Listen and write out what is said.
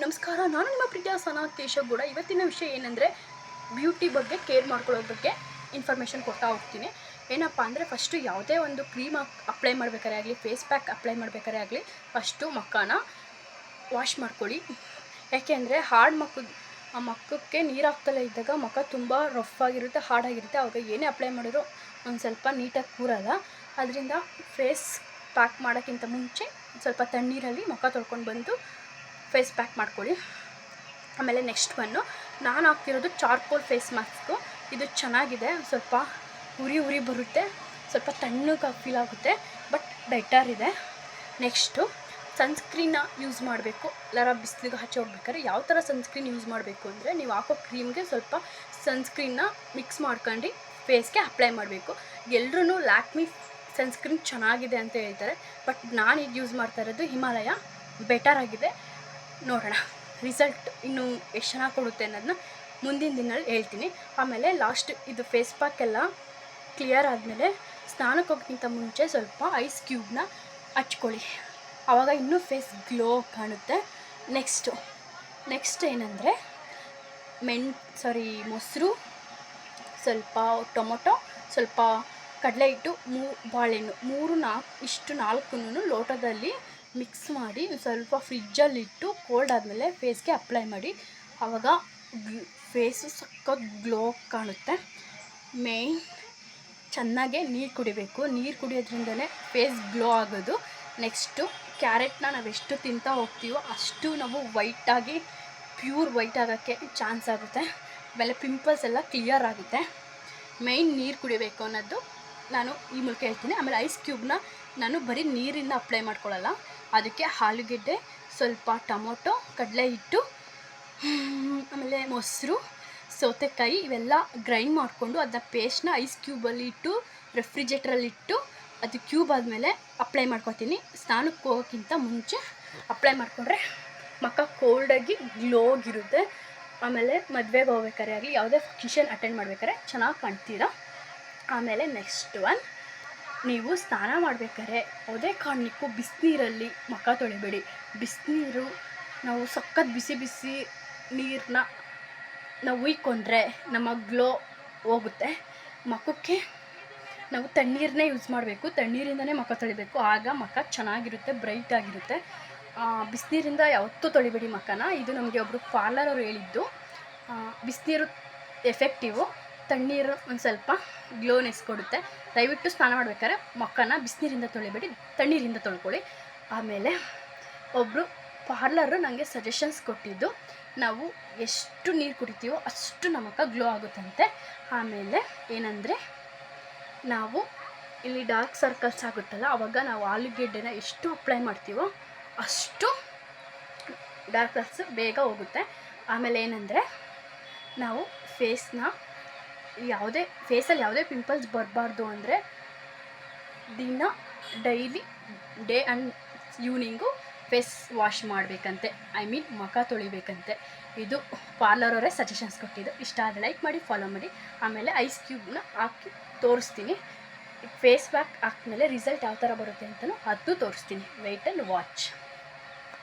ನಮಸ್ಕಾರ, ನಾನು ನಿಮ್ಮ ಪ್ರೀತಿಯ ಸನಾ ಕೇಶವಗೌಡ. ಇವತ್ತಿನ ವಿಷಯ ಏನಂದರೆ ಬ್ಯೂಟಿ ಬಗ್ಗೆ, ಕೇರ್ ಮಾಡ್ಕೊಳ್ಳೋದ್ರ ಬಗ್ಗೆ ಇನ್ಫಾರ್ಮೇಷನ್ ಕೊಡ್ತಾ ಹೋಗ್ತೀನಿ. ಏನಪ್ಪ ಅಂದರೆ, ಫಸ್ಟು ಯಾವುದೇ ಒಂದು ಕ್ರೀಮ್ ಅಪ್ಲೈ ಮಾಡ್ಬೇಕಾದ್ರೆ ಆಗಲಿ, ಫೇಸ್ ಪ್ಯಾಕ್ ಅಪ್ಲೈ ಮಾಡ್ಬೇಕಾದ್ರೆ ಆಗಲಿ, ಫಸ್ಟು ಮುಖನ ವಾಶ್ ಮಾಡ್ಕೊಳ್ಳಿ. ಯಾಕೆಂದರೆ ಮುಖಕ್ಕೆ ನೀರು ಹಾಕ್ತಲೇ ಇದ್ದಾಗ ಮುಖ ತುಂಬ ರಫ್ ಆಗಿರುತ್ತೆ, ಹಾರ್ಡಾಗಿರುತ್ತೆ. ಆವಾಗ ಏನೇ ಅಪ್ಲೈ ಮಾಡಿದ್ರು ಒಂದು ಸ್ವಲ್ಪ ನೀಟಾಗಿ ಕೂರಲ್ಲ. ಅದರಿಂದ ಫೇಸ್ ಪ್ಯಾಕ್ ಮಾಡೋಕ್ಕಿಂತ ಮುಂಚೆ ಸ್ವಲ್ಪ ತಣ್ಣೀರಲ್ಲಿ ಮುಖ ತೊಳ್ಕೊಂಡು ಬಂದು ಫೇಸ್ ಪ್ಯಾಕ್ ಮಾಡ್ಕೊಳ್ಳಿ. ಆಮೇಲೆ ನೆಕ್ಸ್ಟ್ ನಾನು ಹಾಕ್ತಿರೋದು ಚಾರ್ಕೋಲ್ ಫೇಸ್ ಮಾಸ್ಕು. ಇದು ಚೆನ್ನಾಗಿದೆ, ಸ್ವಲ್ಪ ಉರಿ ಬರುತ್ತೆ, ಸ್ವಲ್ಪ ತಣ್ಣಗೆ ಫೀಲ್ ಆಗುತ್ತೆ, ಬಟ್ ಬೆಟರ್ ಇದೆ. ನೆಕ್ಸ್ಟು ಸನ್ಸ್ಕ್ರೀನ್ನ ಯೂಸ್ ಮಾಡಬೇಕು. ಎಲ್ಲರ ಬಿಸಿಲಿಗೆ ಹಚ್ಚಿ ಹೋಗ್ಬೇಕಾದ್ರೆ ಯಾವ ಥರ ಸನ್ಸ್ಕ್ರೀನ್ ಯೂಸ್ ಮಾಡಬೇಕು ಅಂದರೆ, ನೀವು ಹಾಕೋ ಕ್ರೀಮ್ಗೆ ಸ್ವಲ್ಪ ಸನ್ಸ್ಕ್ರೀನ್ನ ಮಿಕ್ಸ್ ಮಾಡ್ಕೊಂಡು ಫೇಸ್ಗೆ ಅಪ್ಲೈ ಮಾಡಬೇಕು. ಎಲ್ಲರೂ ಲ್ಯಾಕ್ಮಿ ಸನ್ಸ್ಕ್ರೀನ್ ಚೆನ್ನಾಗಿದೆ ಅಂತ ಹೇಳ್ತಾರೆ, ಬಟ್ ನಾನು ಈಗ ಯೂಸ್ ಮಾಡ್ತಾ ಇರೋದು ಹಿಮಾಲಯ, ಬೆಟರ್ ಆಗಿದೆ. ನೋಡೋಣ ರಿಸಲ್ಟ್ ಇನ್ನೂ ಎಷ್ಟು ಚೆನ್ನಾಗಿ ಕೊಡುತ್ತೆ ಅನ್ನೋದನ್ನ ಮುಂದಿನ ದಿನದಲ್ಲಿ ಹೇಳ್ತೀನಿ. ಆಮೇಲೆ ಲಾಸ್ಟ್ ಇದು ಫೇಸ್ ಪ್ಯಾಕ್ ಎಲ್ಲ ಕ್ಲಿಯರ್ ಆದಮೇಲೆ ಸ್ನಾನಕ್ಕೆ ಹೋಗೋಕ್ಕಿಂತ ಮುಂಚೆ ಸ್ವಲ್ಪ ಐಸ್ ಕ್ಯೂಬ್ನ ಹಚ್ಕೊಳ್ಳಿ. ಆವಾಗ ಇನ್ನೂ ಫೇಸ್ ಗ್ಲೋ ಕಾಣುತ್ತೆ. ನೆಕ್ಸ್ಟ್ ಏನಂದರೆ ಮೊಸರು, ಸ್ವಲ್ಪ ಟೊಮೊಟೊ, ಸ್ವಲ್ಪ ಕಡಲೆ ಹಿಟ್ಟು, ಬಾಳೆಹಣ್ಣು, 4 ಲೋಟದಲ್ಲಿ ಮಿಕ್ಸ್ ಮಾಡಿ ಸ್ವಲ್ಪ ಫ್ರಿಜ್ಜಲ್ಲಿಟ್ಟು ಕೋಲ್ಡ್ ಆದಮೇಲೆ ಫೇಸ್ಗೆ ಅಪ್ಲೈ ಮಾಡಿ. ಆವಾಗ ಫೇಸು ಸಖತ್ ಗ್ಲೋ ಕಾಣುತ್ತೆ. ಮೇಯ್ನ್ ಚೆನ್ನಾಗೆ ನೀರು ಕುಡಿಬೇಕು. ನೀರು ಕುಡಿಯೋದ್ರಿಂದಲೇ ಫೇಸ್ ಗ್ಲೋ ಆಗೋದು. ನೆಕ್ಸ್ಟು ಕ್ಯಾರೆಟ್ನ ನಾವೆಷ್ಟು ತಿಂತಾ ಹೋಗ್ತೀವೋ ಅಷ್ಟು ನಾವು ಪ್ಯೂರ್ ವೈಟ್ ಆಗೋಕ್ಕೆ ಚಾನ್ಸ್ ಆಗುತ್ತೆ. ಆಮೇಲೆ ಪಿಂಪಲ್ಸ್ ಎಲ್ಲ ಕ್ಲಿಯರ್ ಆಗುತ್ತೆ. ಮೇಯ್ನ್ ನೀರು ಕುಡಿಬೇಕು ಅನ್ನೋದು ನಾನು ಈ ಮೂಲಕ ಹೇಳ್ತೀನಿ. ಆಮೇಲೆ ಐಸ್ ಕ್ಯೂಬ್ನ ನಾನು ಬರೀ ನೀರಿಂದ ಅಪ್ಲೈ ಮಾಡ್ಕೊಳ್ಳಲ್ಲ, ಅದಕ್ಕೆ ಆಲೂಗೆಡ್ಡೆ, ಸ್ವಲ್ಪ ಟೊಮೊಟೊ, ಕಡಲೆ ಹಿಟ್ಟು, ಆಮೇಲೆ ಮೊಸರು, ಸೌತೆಕಾಯಿ ಇವೆಲ್ಲ ಗ್ರೈಂಡ್ ಮಾಡಿಕೊಂಡು ಅದನ್ನ ಪೇಸ್ಟ್ನ ಐಸ್ ಕ್ಯೂಬಲ್ಲಿ ಇಟ್ಟು ರೆಫ್ರಿಜರೇಟ್ರಲ್ಲಿಟ್ಟು ಅದು ಕ್ಯೂಬ್ ಆದಮೇಲೆ ಅಪ್ಲೈ ಮಾಡ್ಕೊತೀನಿ. ಸ್ನಾನಕ್ಕೆ ಹೋಗೋಕ್ಕಿಂತ ಮುಂಚೆ ಅಪ್ಲೈ ಮಾಡಿಕೊಂಡ್ರೆ ಮುಖ ಕೋಲ್ಡಾಗಿ ಗ್ಲೋಗಿರುತ್ತೆ. ಆಮೇಲೆ ಮದುವೆಗೆ ಹೋಗ್ಬೇಕಾರೆ ಆಗಲಿ, ಯಾವುದೇ ಫಂಕ್ಷನ್ ಅಟೆಂಡ್ ಮಾಡ್ಬೇಕಾದ್ರೆ ಚೆನ್ನಾಗಿ ಕಾಣ್ತೀರಾ. ಆಮೇಲೆ ನೆಕ್ಸ್ಟ್ ನೀವು ಸ್ನಾನ ಮಾಡಬೇಕಾದ್ರೆ ಯಾವುದೇ ಕಾರಣಕ್ಕೂ ಬಿಸಿನೀರಲ್ಲಿ ಮುಖ ತೊಳಿಬೇಡಿ. ಬಿಸಿನೀರು ನಾವು ಸಖತ್ ಬಿಸಿ ನೀರನ್ನ ನಾವು ಉಯ್ಕೊಂಡ್ರೆ ನಮ್ಮ ಗ್ಲೋ ಹೋಗುತ್ತೆ. ಮುಖಕ್ಕೆ ನಾವು ತಣ್ಣೀರನ್ನೇ ಯೂಸ್ ಮಾಡಬೇಕು, ತಣ್ಣೀರಿಂದನೇ ಮುಖ ತೊಳಿಬೇಕು. ಆಗ ಮುಖ ಚೆನ್ನಾಗಿರುತ್ತೆ, ಬ್ರೈಟ್ ಆಗಿರುತ್ತೆ. ಬಿಸಿನೀರಿಂದ ಯಾವತ್ತೂ ತೊಳಿಬೇಡಿ ಮುಖನ. ಇದು ನಮಗೆ ಒಬ್ಬರು ಪಾರ್ಲರ್ ಅವ್ರು ಹೇಳಿದ್ದು. ಬಿಸಿನೀರು ಎಫೆಕ್ಟಿವು, ತಣ್ಣೀರು ಒಂದು ಸ್ವಲ್ಪ ಗ್ಲೋನೆಸ್ ಕೊಡುತ್ತೆ. ದಯವಿಟ್ಟು ಸ್ನಾನ ಮಾಡ್ಬೇಕಾದ್ರೆ ಮುಖನ ಬಿಸಿನೀರಿಂದ ತೊಳಿಬೇಡಿ, ತಣ್ಣೀರಿಂದ ತೊಳ್ಕೊಳ್ಳಿ. ಆಮೇಲೆ ಒಬ್ಬರು ಪಾರ್ಲರು ನನಗೆ ಸಜೆಷನ್ಸ್ ಕೊಟ್ಟಿದ್ದು, ನಾವು ಎಷ್ಟು ನೀರು ಕುಡಿತೀವೋ ಅಷ್ಟು ನಮ್ಮ ಮುಖ ಗ್ಲೋ ಆಗುತ್ತಂತೆ. ಆಮೇಲೆ ಏನಂದರೆ, ನಾವು ಇಲ್ಲಿ ಡಾರ್ಕ್ ಸರ್ಕಲ್ಸ್ ಆಗುತ್ತಲ್ಲ, ಆವಾಗ ನಾವು ಆಲೂಗೆಡ್ಡೆನ ಎಷ್ಟು ಅಪ್ಲೈ ಮಾಡ್ತೀವೋ ಅಷ್ಟು ಡಾರ್ಕ್ ಸರ್ಕಲ್ಸ್ ಬೇಗ ಹೋಗುತ್ತೆ. ಆಮೇಲೆ ಏನಂದರೆ, ನಾವು ಫೇಸಲ್ಲಿ ಯಾವುದೇ ಪಿಂಪಲ್ಸ್ ಬರಬಾರ್ದು ಅಂದರೆ daily day and evening face wash ಮಾಡಬೇಕಂತೆ, ಮುಖ ತೊಳಿಬೇಕಂತೆ. ಇದು ಪಾರ್ಲರ್ ಅವರೇ ಸಜೆಷನ್ಸ್ ಕೊಟ್ಟಿದ್ದು. ಇಷ್ಟ ಆದರೆ ಲೈಕ್ ಮಾಡಿ, ಫಾಲೋ ಮಾಡಿ. ಆಮೇಲೆ ಐಸ್ ಕ್ಯೂಬ್ನ ಹಾಕಿ ತೋರಿಸ್ತೀನಿ. ಫೇಸ್ ಪ್ಯಾಕ್ ಹಾಕಿದ್ಮೇಲೆ ರಿಸಲ್ಟ್ ಯಾವ ಥರ ಬರುತ್ತೆ ಅಂತಲೂ ಅದು ತೋರಿಸ್ತೀನಿ. Wait and watch.